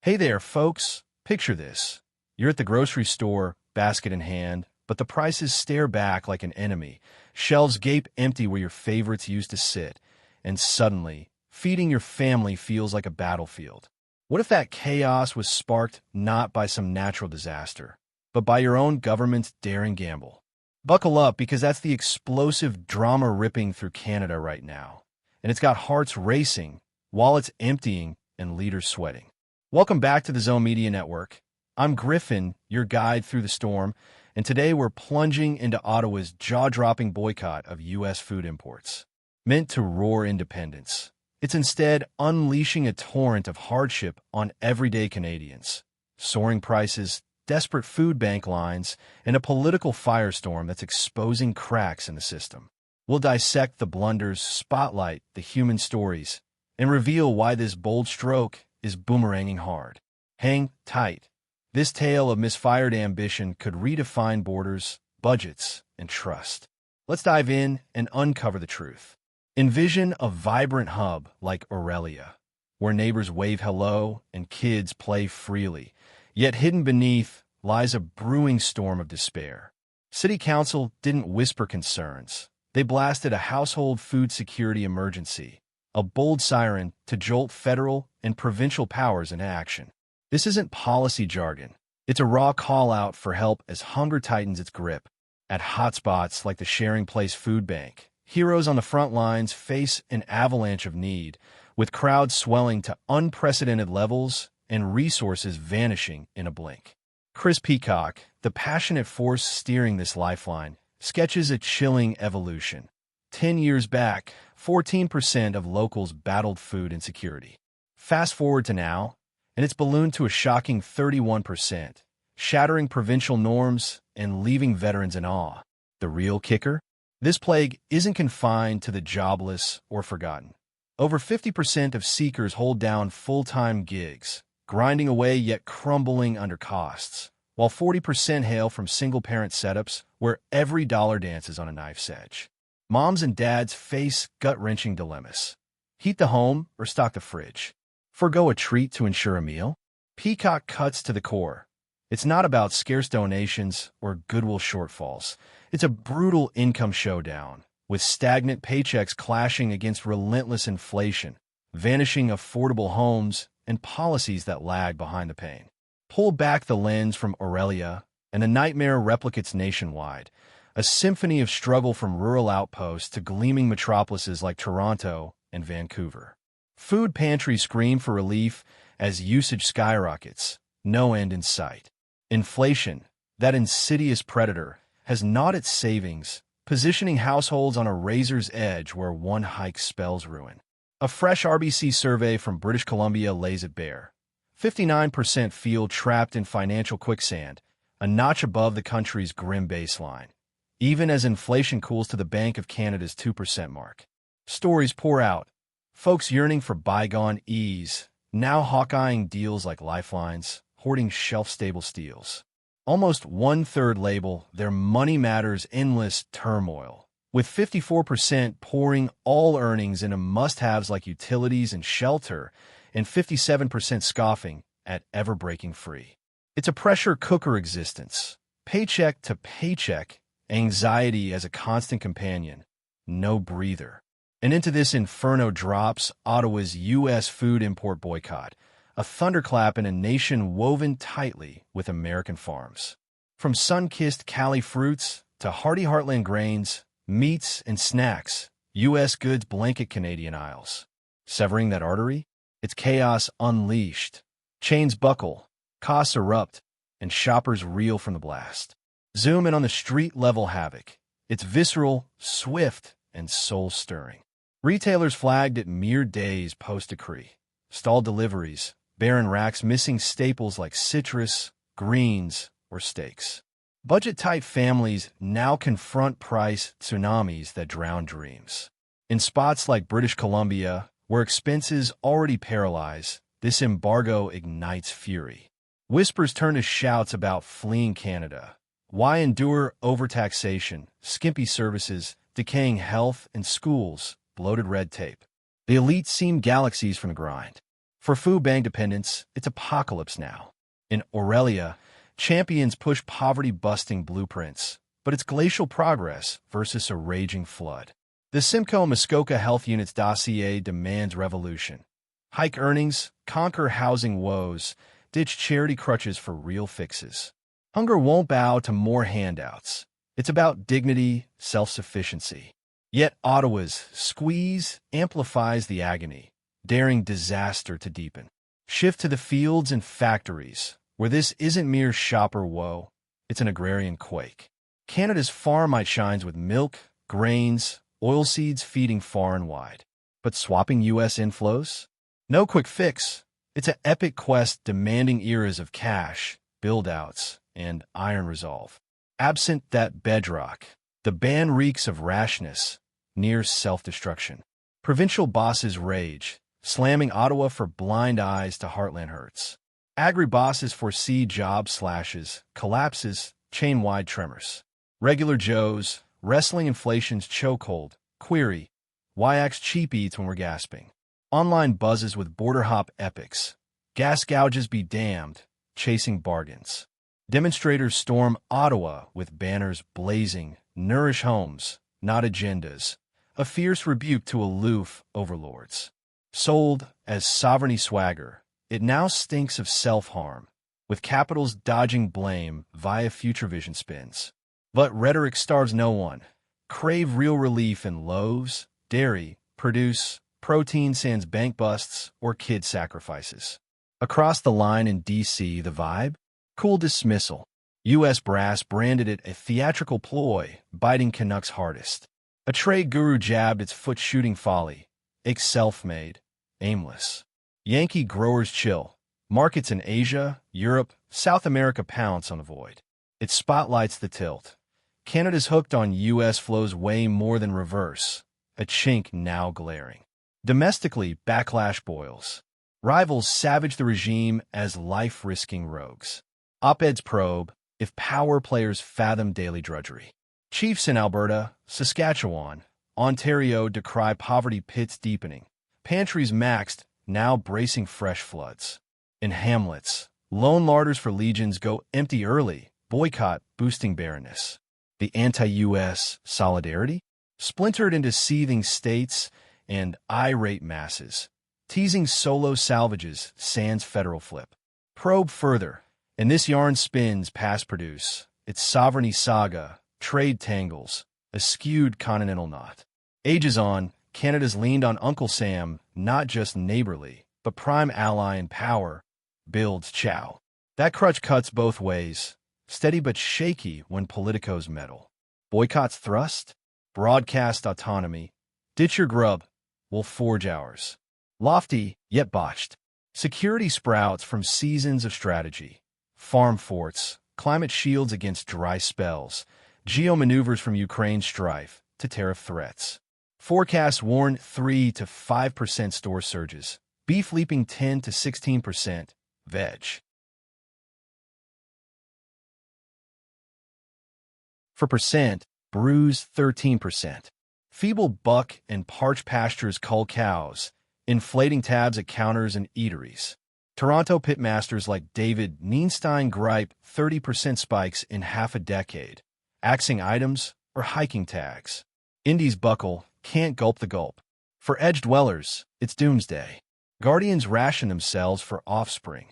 Hey there, folks. Picture this. You're at the grocery store, basket in hand, but the prices stare back like an enemy. Shelves gape empty where your favorites used to sit. And suddenly, feeding your family feels like a battlefield. What if that chaos was sparked not by some natural disaster, but by your own government's daring gamble? Buckle up, because that's the explosive drama ripping through Canada right now. And it's got hearts racing, wallets emptying, and leaders sweating. Welcome back to the Zone Media Network. I'm Griffin, your guide through the storm, and today we're plunging into Ottawa's jaw-dropping boycott of U.S. food imports. Meant to roar independence, it's instead unleashing a torrent of hardship on everyday Canadians. Soaring prices, desperate food bank lines, and a political firestorm that's exposing cracks in the system. We'll dissect the blunders, spotlight the human stories, and reveal why this bold stroke is boomeranging hard. Hang tight. This tale of misfired ambition could redefine borders, budgets, and trust. Let's dive in and uncover the truth. Envision a vibrant hub like Orillia, where neighbors wave hello and kids play freely. Yet hidden beneath lies a brewing storm of despair. City Council didn't whisper concerns. They blasted a household food security emergency, a bold siren to jolt federal and provincial powers into action. This isn't policy jargon. It's a raw call-out for help as hunger tightens its grip. At hotspots like the Sharing Place Food Bank, heroes on the front lines face an avalanche of need, with crowds swelling to unprecedented levels and resources vanishing in a blink. Chris Peacock, the passionate force steering this lifeline, sketches a chilling evolution. 10 years back, 14% of locals battled food insecurity. Fast forward to now, and it's ballooned to a shocking 31%, shattering provincial norms and leaving veterans in awe. The real kicker? This plague isn't confined to the jobless or forgotten. Over 50% of seekers hold down full-time gigs, grinding away yet crumbling under costs, while 40% hail from single-parent setups where every dollar dances on a knife's edge. Moms and dads face gut-wrenching dilemmas. Heat the home or stock the fridge? Forgo a treat to ensure a meal? Peacock cuts to the core. It's not about scarce donations or goodwill shortfalls. It's a brutal income showdown, with stagnant paychecks clashing against relentless inflation, vanishing affordable homes, and policies that lag behind the pain. Pull back the lens from Orillia, and the nightmare replicates nationwide. A symphony of struggle from rural outposts to gleaming metropolises like Toronto and Vancouver. Food pantries scream for relief as usage skyrockets, no end in sight. Inflation, that insidious predator, has gnawed its savings, positioning households on a razor's edge where one hike spells ruin. A fresh RBC survey from British Columbia lays it bare. 59% feel trapped in financial quicksand, a notch above the country's grim baseline, even as inflation cools to the Bank of Canada's 2% mark. Stories pour out, folks yearning for bygone ease, now hawk-eyeing deals like lifelines, hoarding shelf-stable steals. Almost one-third label their money matters endless turmoil, with 54% pouring all earnings into must-haves like utilities and shelter, and 57% scoffing at ever-breaking free. It's a pressure cooker existence, paycheck to paycheck, anxiety as a constant companion, no breather. And into this inferno drops Ottawa's U.S. food import boycott, a thunderclap in a nation woven tightly with American farms. From sun-kissed Cali fruits to hearty heartland grains, meats, and snacks, U.S. goods blanket Canadian aisles. Severing that artery? It's chaos unleashed. Chains buckle, costs erupt, and shoppers reel from the blast. Zoom in on the street-level havoc. It's visceral, swift, and soul-stirring. Retailers flagged at mere days post-decree. Stalled deliveries, barren racks missing staples like citrus, greens, or steaks. Budget-tight families now confront price tsunamis that drown dreams. In spots like British Columbia, where expenses already paralyze, this embargo ignites fury. Whispers turn to shouts about fleeing Canada. Why endure overtaxation, skimpy services, decaying health and schools, bloated red tape? The elite seem galaxies from the grind. For food bank dependents, it's apocalypse now. In Aurelia, champions push poverty-busting blueprints, but it's glacial progress versus a raging flood. The Simcoe Muskoka Health Unit's dossier demands revolution. Hike earnings, conquer housing woes, ditch charity crutches for real fixes. Hunger won't bow to more handouts. It's about dignity, self-sufficiency. Yet Ottawa's squeeze amplifies the agony, daring disaster to deepen. Shift to the fields and factories, where this isn't mere shopper woe, it's an agrarian quake. Canada's farm might shines with milk, grains, oilseeds feeding far and wide. But swapping U.S. inflows? No quick fix. It's an epic quest demanding eras of cash, build-outs, and iron resolve. Absent that bedrock, the ban reeks of rashness, near self-destruction. Provincial bosses rage, slamming Ottawa for blind eyes to heartland hurts. Agri-bosses foresee job slashes, collapses, chain-wide tremors. Regular Joes, wrestling inflation's chokehold, query, why axe cheap eats when we're gasping? Online buzzes with border hop epics. Gas gouges be damned, chasing bargains. Demonstrators storm Ottawa with banners blazing, nourish homes, not agendas. A fierce rebuke to aloof overlords. Sold as sovereignty swagger, it now stinks of self-harm, with capitals dodging blame via future vision spins. But rhetoric starves no one. Crave real relief in loaves, dairy, produce, protein sans bank busts, or kid sacrifices. Across the line in D.C., the vibe? Cool dismissal. U.S. brass branded it a theatrical ploy, biting Canucks hardest. A trade guru jabbed its foot-shooting folly. It's self-made, aimless. Yankee growers chill. Markets in Asia, Europe, South America pounce on the void. It spotlights the tilt. Canada's hooked on U.S. flows way more than reverse, a chink now glaring. Domestically, backlash boils. Rivals savage the regime as life-risking rogues. Op-eds probe if power players fathom daily drudgery. Chiefs in Alberta, Saskatchewan, Ontario decry poverty pits deepening. Pantries maxed, now bracing fresh floods. In hamlets, lone larders for legions go empty early, boycott boosting barrenness. The anti-U.S. solidarity? Splintered into seething states and irate masses, teasing solo salvages sans federal flip. Probe further, and this yarn spins past produce, its sovereignty saga, trade tangles, a skewed continental knot. Ages on, Canada's leaned on Uncle Sam, not just neighborly, but prime ally in power, builds chow. That crutch cuts both ways, steady but shaky when politicos meddle. Boycotts thrust? Broadcast autonomy. Ditch your grub, we'll forge ours. Lofty, yet botched. Security sprouts from seasons of strategy. Farm forts, climate shields against dry spells, geo-maneuvers from Ukraine strife to tariff threats. Forecasts warn 3 to 5% store surges, beef leaping 10 to 16%, veg. For percent, brews 13%. Feeble buck and parched pastures cull cows, inflating tabs at counters and eateries. Toronto pitmasters like David Neenstein gripe 30% spikes in half a decade, axing items or hiking tags. Indies buckle, can't gulp the gulp. For edge dwellers, it's doomsday. Guardians ration themselves for offspring.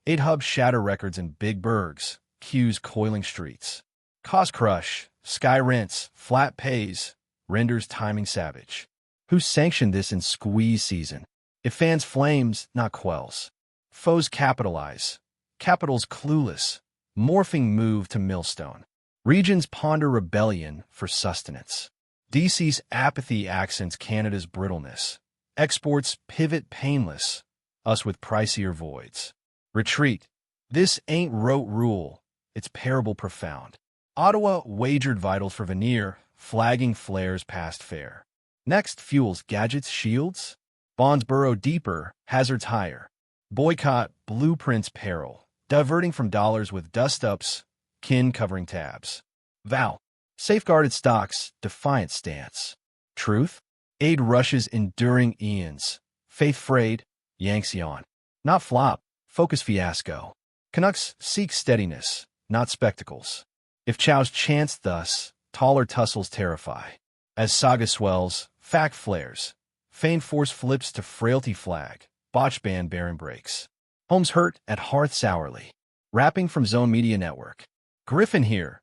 8 hubs shatter records in big burgs, queues coiling streets. Cost crush, sky rents, flat pays, renders timing savage. Who sanctioned this in squeeze season? It fans flames, not quells. Foes capitalize. Capital's clueless, morphing move to millstone. Regions ponder rebellion for sustenance. DC's apathy accents Canada's brittleness. Exports pivot painless, us with pricier voids. Retreat. This ain't rote rule, it's parable profound. Ottawa wagered vitals for veneer, flagging flares past fair. Next fuels gadgets, shields. Bonds burrow deeper, hazards higher. Boycott blueprints peril, diverting from dollars with dust-ups, kin covering tabs. Vow. Safeguarded stocks, defiant stance. Truth? Aid rushes enduring eons. Faith frayed, yanks yawn. Not flop, focus fiasco. Canucks seek steadiness, not spectacles. If Chow's chants thus, taller tussles terrify. As saga swells, fact flares. Feign force flips to frailty flag. Botch band barren breaks. Homes hurt at hearth sourly. Rapping from Zone Media Network. Griffin here.